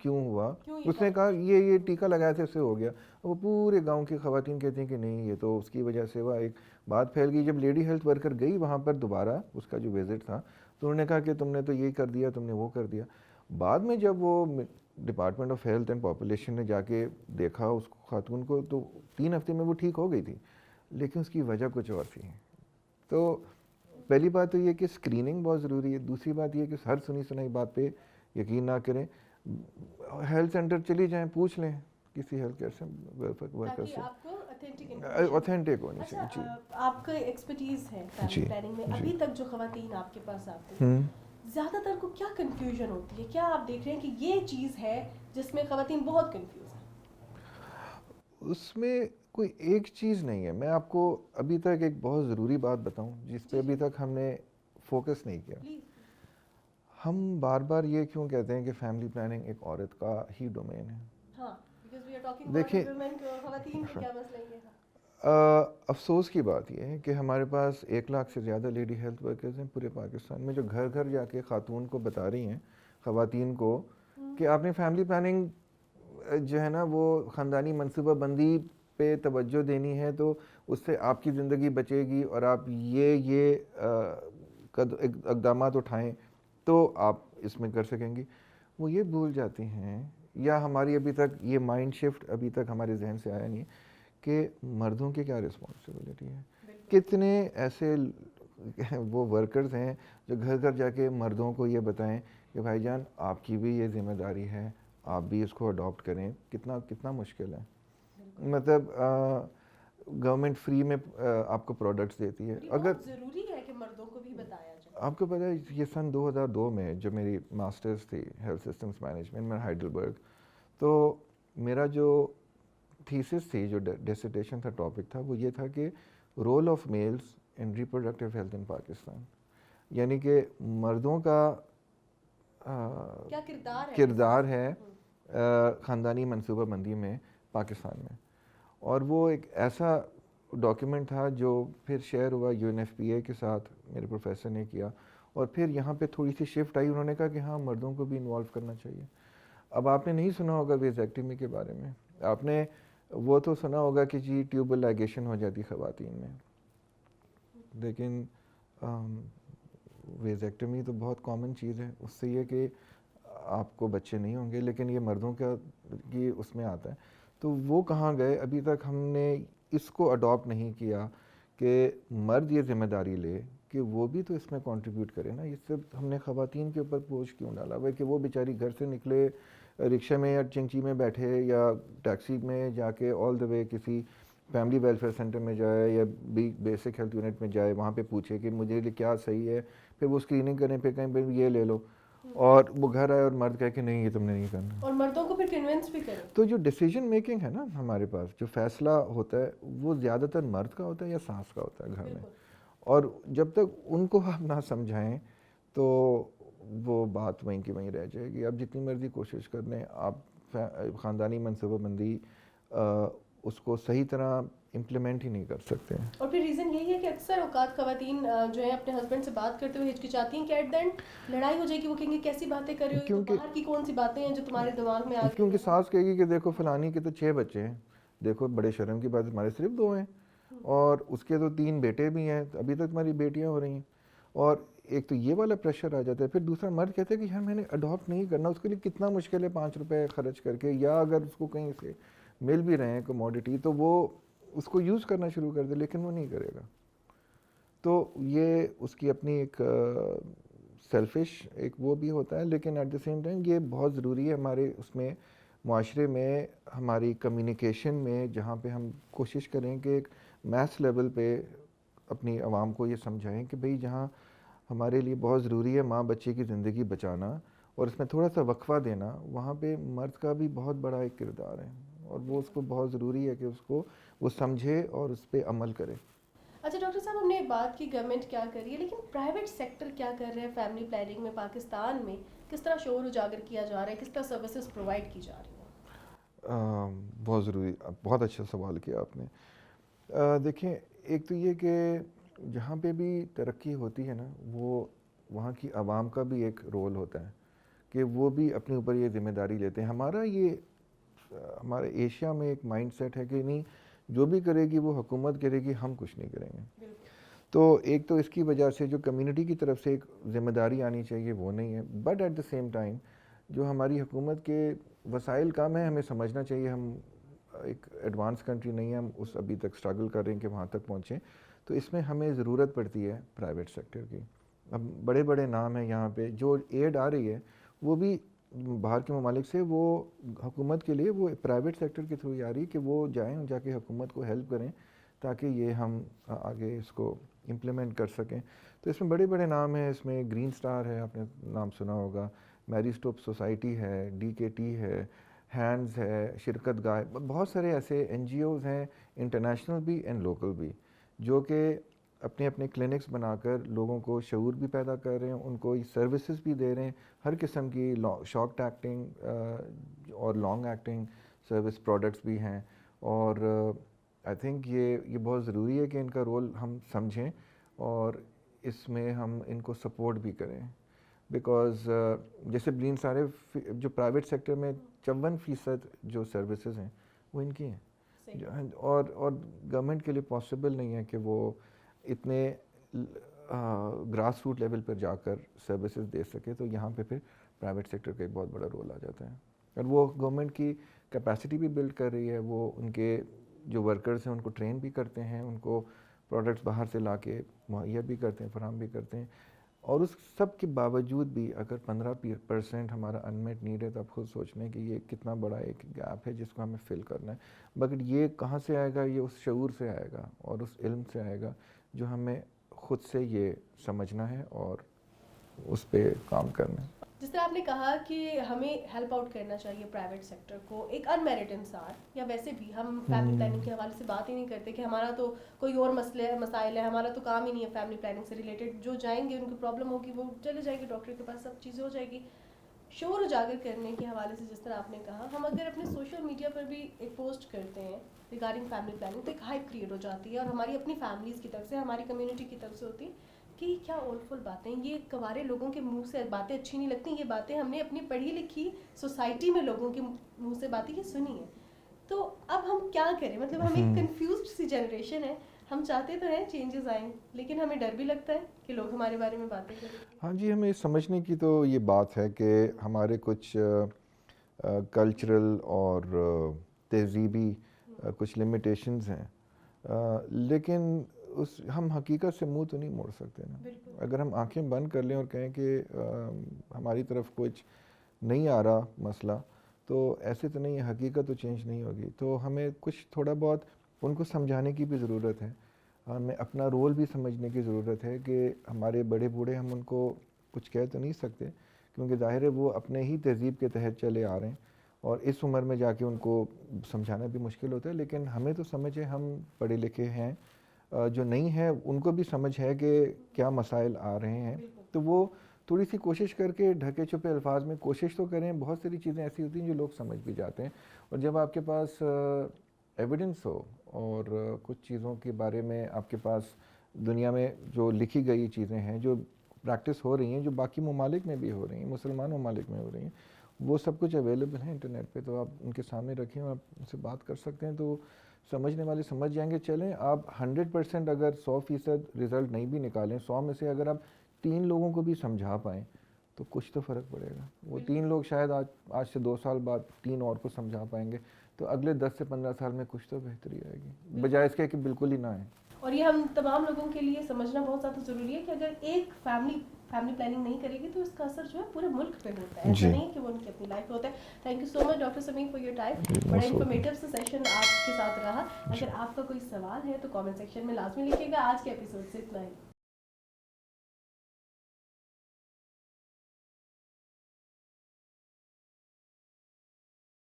کیوں ہوا. کیوں یہ اس نے کہا یہ ٹیکہ لگایا تھا اس سے ہو گیا. وہ پورے گاؤں کی خواتین کہتی ہیں کہ نہیں یہ تو اس کی وجہ سے ہوا. ایک بات پھیل گئی. جب لیڈی ہیلتھ ورکر گئی وہاں پر دوبارہ اس کا جو وزٹ تھا تو انہوں نے کہا کہ تم نے تو یہ کر دیا, تم نے وہ کر دیا. بعد میں جب وہ department of health and population نے جا کے دیکھا اس خاتون کو تو 3 ہفتے میں وہ ٹھیک ہو گئی تھی, لیکن اس کی وجہ کچھ اور تھی. تو پہلی بات تو یہ کہ اسکریننگ بہت ضروری ہے. دوسری بات یہ کہ ہر سنی سنائی بات پہ یقین نہ کریں. ہیلتھ سینٹر چلی جائیں, پوچھ لیں کسی ہیلتھ کیئر سے ورکر سے, آپ کو اوتھینٹک ہونی چاہیے. جی آپ کا ایکسپرٹیز ہے فیملی پلاننگ میں, ابھی تک جو خواتین آپ کے پاس آتی ہیں زیادہ تر کو کیا کنفیوژن ہوتی ہے؟ کیا آپ دیکھ رہے ہیں کہ یہ چیز ہے جس میں خواتین بہت کنفیوز ہیں؟ اس میں کوئی ایک چیز نہیں ہے. میں آپ کو ابھی تک ایک بہت ضروری بات بتاؤں جس پہ ابھی تک ہم نے فوکس نہیں کیا. ہم بار بار یہ کیوں کہتے ہیں کہ فیملی پلاننگ ایک عورت کا ہی ڈومین ہے؟ دیکھیں, خواتین کا کیا مسئلہ ہے؟ افسوس کی بات یہ ہے کہ ہمارے پاس 1 لاکھ سے زیادہ لیڈی ہیلتھ ورکرز ہیں پورے پاکستان میں, جو گھر گھر جا کے خاتون کو بتا رہی ہیں, خواتین کو, کہ آپ نے فیملی پلاننگ جو ہے نا وہ خاندانی منصوبہ بندی پہ توجہ دینی ہے تو اس سے آپ کی زندگی بچے گی اور آپ یہ اقدامات اٹھائیں تو آپ اس میں کر سکیں گی. وہ یہ بھول جاتی ہیں, یا ہماری ابھی تک یہ مائنڈ شفٹ ابھی تک ہمارے ذہن سے آیا نہیں کہ مردوں کی کیا رسپانسبلٹی ہے. کتنے ایسے وہ ورکرز ہیں جو گھر گھر جا کے مردوں کو یہ بتائیں کہ بھائی جان آپ کی بھی یہ ذمہ داری ہے, آپ بھی اس کو اڈاپٹ کریں. کتنا مشکل ہے. مطلب گورنمنٹ فری میں آپ کو پروڈکٹس دیتی ہے. اگر ضروری ہے کہ مردوں کو بھی بتایا جائے. آپ کو پتہ ہے یہ سن 2002 میں جب میری ماسٹرز تھی ہیلتھ سسٹمز مینجمنٹ میں ہائیڈلبرگ, تو میرا جو تھیسس تھی, جو ڈسرٹیشن تھا, ٹاپک تھا, وہ یہ تھا کہ role of males in reproductive health in Pakistan. یعنی کہ مردوں کا کیا کردار ہے خاندانی منصوبہ بندی میں پاکستان میں. اور وہ ایک ایسا ڈاکیومنٹ تھا جو پھر شیئر ہوا UNFPA کے ساتھ, میرے پروفیسر نے کیا, اور پھر یہاں پہ تھوڑی سی شفٹ آئی. انہوں نے کہا کہ ہاں مردوں کو بھی انوالو کرنا چاہیے. اب آپ نے نہیں سنا ہوگا ویزیکٹمی کے بارے میں, آپ نے وہ تو سنا ہوگا کہ جی ٹیوبل لائگیشن ہو جاتی خواتین میں, لیکن ویزیکٹمی تو بہت کامن چیز ہے. اس سے یہ کہ آپ کو بچے نہیں ہوں گے, لیکن یہ مردوں کا یہ اس میں آتا ہے. تو وہ کہاں گئے؟ ابھی تک ہم نے اس کو اڈاپٹ نہیں کیا کہ مرد یہ ذمہ داری لے کہ وہ بھی تو اس میں کنٹریبیوٹ کرے نا. اس سے ہم نے خواتین کے اوپر بوجھ کیوں ڈالا ہوا ہے کہ وہ بیچاری گھر سے نکلے, رکشے میں یا چنچی میں بیٹھے یا ٹیکسی میں جا کے آل دا وے کسی فیملی ویلفیئر سینٹر میں جائے یا بیسک ہیلتھ یونٹ میں جائے, وہاں پہ پوچھے کہ مجھے لیے کیا صحیح ہے, پھر وہ اسکریننگ کریں, پھر کہیں پہ یہ لے لو, اور وہ گھر آئے اور مرد کہے کہ نہیں یہ تم نے نہیں کرنا, اور مردوں کو پھر کنونس بھی کریں. تو جو ڈیسیجن میکنگ ہے نا ہمارے پاس, جو فیصلہ ہوتا ہے وہ زیادہ تر مرد کا ہوتا ہے یا سانس کا ہوتا ہے گھر میں. اور جب تک ان کو آپ نہ سمجھائیں تو وہ بات وہیں کی وہیں رہ جائے گی. آپ جتنی مرضی کوشش کر لیں, آپ خاندانی منصوبہ بندی اس کو صحیح طرح امپلیمنٹ ہی نہیں کر سکتے ہیں. اور پھر ریزن یہی ہے کہ اکثر اوقات خواتین جو ہیں اپنے ہسبینڈ سے بات کرتے ہوئے ہچکچاتی ہیں کہ ایٹ دا اینڈ لڑائی ہو جائے گی. وہ کہیں گے کیسی باتیں کر رہے ہو, باہر کی کون سی باتیں ہیں جو تمہارے دماغ میں آ گئی. کیونکہ ساس کہے گی کہ دیکھو فلانی کے تو 6 بچے ہیں, دیکھو بڑے شرم کی بات ہمارے صرف 2 ہیں, اور اس کے تو 3 بیٹے بھی ہیں, ابھی تک تمہاری بیٹیاں ہو رہی ہیں. اور ایک تو یہ والا پریشر آ جاتا ہے. پھر دوسرا مرد کہتا ہے کہ یار میں نے اڈاپٹ نہیں کرنا, اس کے لیے کتنا مشکل ہے 5 روپے خرچ کر کے, یا اگر اس کو کہیں سے مل بھی رہے ہیں کموڈٹی تو وہ اس کو یوز کرنا شروع کر دے, لیکن وہ نہیں کرے گا. تو یہ اس کی اپنی ایک سیلفش ایک وہ بھی ہوتا ہے, لیکن ایٹ دا سیم ٹائم یہ بہت ضروری ہے ہمارے اس میں معاشرے میں, ہماری کمیونیکیشن میں, جہاں پہ ہم کوشش کریں کہ ایک میس لیول پہ اپنی عوام کو یہ سمجھائیں کہ بھئی جہاں ہمارے لیے بہت ضروری ہے ماں بچے کی زندگی بچانا اور اس میں تھوڑا سا وقفہ دینا, وہاں پہ مرد کا بھی بہت بڑا ایک کردار ہے, اور وہ اس کو بہت ضروری ہے کہ اس کو وہ سمجھے اور اس پہ عمل کرے. اچھا ڈاکٹر صاحب, ہم نے بات کی گورنمنٹ کیا کر رہی ہے, لیکن پرائیویٹ سیکٹر کیا کر رہے ہیں فیملی پلاننگ میں پاکستان میں؟ کس طرح شعور اجاگر کیا جا رہا ہے, کس طرح سروسز پرووائڈ کی جا رہی ہیں؟ بہت ضروری, بہت اچھا سوال کیا آپ نے. دیکھیں, ایک تو یہ کہ جہاں پہ بھی ترقی ہوتی ہے نا, وہ وہاں کی عوام کا بھی ایک رول ہوتا ہے کہ وہ بھی اپنے اوپر یہ ذمہ داری لیتے ہیں. ہمارے ایشیا میں ایک مائنڈ سیٹ ہے کہ نہیں جو بھی کرے گی وہ حکومت کرے گی, ہم کچھ نہیں کریں گے. تو ایک تو اس کی وجہ سے جو کمیونٹی کی طرف سے ایک ذمہ داری آنی چاہیے وہ نہیں ہے. But at the same time جو ہماری حکومت کے وسائل کم ہیں, ہمیں سمجھنا چاہیے ہم ایک ایڈوانس کنٹری نہیں ہے, ہم اس ابھی تک اسٹرگل کر رہے ہیں کہ وہاں تک پہنچیں. تو اس میں ہمیں ضرورت پڑتی ہے پرائیویٹ سیکٹر کی. اب بڑے بڑے نام ہیں یہاں پہ, جو ایڈ آ رہی ہے وہ بھی باہر کے ممالک سے, وہ حکومت کے لیے وہ پرائیویٹ سیکٹر کے تھرو ہی آ رہی ہے کہ وہ جائیں جا کے حکومت کو ہیلپ کریں تاکہ یہ ہم آگے اس کو امپلیمنٹ کر سکیں. تو اس میں بڑے بڑے نام ہیں, اس میں گرین سٹار ہے, آپ نے نام سنا ہوگا, میری اسٹوپ سوسائٹی ہے, DKT ہے, ہینڈز ہے, شرکت گاہ, بہت سارے ایسے NGOs ہیں انٹرنیشنل بھی اینڈ لوکل بھی, جو کہ اپنے اپنے کلینکس بنا کر لوگوں کو شعور بھی پیدا کر رہے ہیں, ان کو سروسز بھی دے رہے ہیں, ہر قسم کی شارٹ ایکٹنگ اور لانگ ایکٹنگ سروس پروڈکٹس بھی ہیں. اور آئی تھنک یہ بہت ضروری ہے کہ ان کا رول ہم سمجھیں اور اس میں ہم ان کو سپورٹ بھی کریں. بیکاز جیسے بلین سارے جو پرائیویٹ سیکٹر میں 54% جو سروسز ہیں وہ ان کی ہیں, اور گورنمنٹ کے لیے پاسبل نہیں ہے کہ وہ اتنے گراس روٹ لیول پر جا کر سروسز دے سکے. تو یہاں پہ پھر پرائیویٹ سیکٹر کا ایک بہت بڑا رول آ جاتا ہے, اور وہ گورنمنٹ کی کیپیسٹی بھی بلڈ کر رہی ہے, وہ ان کے جو ورکرز ہیں ان کو ٹرین بھی کرتے ہیں, ان کو پروڈکٹس باہر سے لا کے مہیا بھی کرتے ہیں, فراہم بھی کرتے ہیں. اور اس سب کے باوجود بھی اگر 15% ہمارا انمیٹ نیڈ ہے تو آپ خود سوچ لیں کہ یہ کتنا بڑا ایک گیپ ہے جس کو ہمیں فل کرنا ہے. مگر یہ کہاں سے آئے گا؟ یہ اس شعور سے آئے گا اور اس علم سے آئے گا جو ہمیں خود سے یہ سمجھنا ہے اور اس پہ کام کرنا ہے. جس طرح آپ نے کہا کہ ہمیں ہیلپ آؤٹ کرنا چاہیے پرائیویٹ سیکٹر کو, ایک انمیرڈ انسان, یا ویسے بھی ہم فیملی پلاننگ کے حوالے سے بات ہی نہیں کرتے کہ ہمارا تو کوئی اور مسائل ہے, ہمارا تو کام ہی نہیں ہے فیملی پلاننگ سے ریلیٹڈ. جو جائیں گے ان کی پرابلم ہوگی وہ چلے جائے گی ڈاکٹر کے پاس, سب چیزیں ہو جائے گی. شعور اجاگر کرنے کے حوالے سے جس طرح آپ نے کہا, ہم اگر اپنے سوشل میڈیا پر بھی ایک پوسٹ کرتے ہیں ریگارڈنگ فیملی پلاننگ تو ایک ہائپ کریٹ ہو جاتی ہے, اور ہماری اپنی فیملیز کی طرف سے, ہماری کمیونٹی کی طرف سے ہوتی ہے کہ کیا اولفل باتیں, یہ کنوارے لوگوں کے منہ سے باتیں اچھی نہیں لگتی, یہ باتیں ہم نے اپنی پڑھی لکھی سوسائٹی میں لوگوں کے منہ سے باتیں یہ سنی ہیں. تو اب ہم کیا کریں؟ مطلب ہم ایک کنفیوزڈ سی جنریشن ہے, ہم چاہتے تو ہیں چینجز آئیں لیکن ہمیں ڈر بھی لگتا ہے کہ لوگ ہمارے بارے میں باتیں کریں. ہاں جی, ہمیں سمجھنے کی تو یہ بات ہے کہ ہمارے کچھ کلچرل اور تہذیبی کچھ لمیٹیشنز ہیں, لیکن ہم حقیقت سے منہ تو نہیں موڑ سکتے نا. اگر ہم آنکھیں بند کر لیں اور کہیں کہ ہماری طرف کچھ نہیں آ رہا مسئلہ, تو ایسے تو نہیں ہے, حقیقت تو چینج نہیں ہوگی. تو ہمیں کچھ تھوڑا بہت ان کو سمجھانے کی بھی ضرورت ہے, ہمیں اپنا رول بھی سمجھنے کی ضرورت ہے کہ ہمارے بڑے بوڑھے ہم ان کو کچھ کہہ تو نہیں سکتے کیونکہ ظاہر ہے وہ اپنے ہی تہذیب کے تحت چلے آ رہے ہیں, اور اس عمر میں جا کے ان کو سمجھانا بھی مشکل ہوتا ہے. لیکن ہمیں تو سمجھ ہے, ہم پڑھے لکھے ہیں, جو نہیں ہے ان کو بھی سمجھ ہے کہ کیا مسائل آ رہے ہیں. تو وہ تھوڑی سی کوشش کر کے ڈھکے چھپے الفاظ میں کوشش تو کریں. بہت ساری چیزیں ایسی ہوتی ہیں جو لوگ سمجھ بھی جاتے ہیں, اور جب آپ کے پاس ایویڈنس ہو اور کچھ چیزوں کے بارے میں آپ کے پاس دنیا میں جو لکھی گئی چیزیں ہیں, جو پریکٹس ہو رہی ہیں, جو باقی ممالک میں بھی ہو رہی ہیں, مسلمان ممالک میں ہو رہی ہیں, وہ سب کچھ اویلیبل ہیں انٹرنیٹ پہ, تو آپ ان کے سامنے رکھیں اور آپ ان سے بات کر سکتے ہیں. تو سمجھنے والے سمجھ جائیں گے. چلیں آپ 100% اگر 100% رزلٹ نہیں بھی نکالیں, 100 میں سے اگر آپ 3 لوگوں کو بھی سمجھا پائیں تو کچھ تو فرق پڑے گا. وہ 3 لوگ شاید آج سے 2 سال بعد 3 اور کو سمجھا پائیں گے, تو اگلے 10 سے 15 سال میں کچھ تو بہتری آئے گی, بجائے اس کے کہ بالکل ہی نہ آئے. اور یہ ہم تمام لوگوں کے لیے سمجھنا بہت زیادہ ضروری ہے کہ اگر ایک فیملی پلاننگ نہیں کرے گی تو اس کا اثر جو ہے پورے ملک پہ ہوتا ہے, ایسا نہیں کہ وہ ان کی اپنی لائف پہ ہوتا ہے. Thank you so much doctor Samim for your time, بڑا انفارمیٹیو سا سیشن آپ کے ساتھ رہا. اگر آپ کا کوئی سوال ہے تو کامنٹ سیکشن میں لازمی لکھیے گا. آج کے ایپیسوڈ سے اتنا ہی.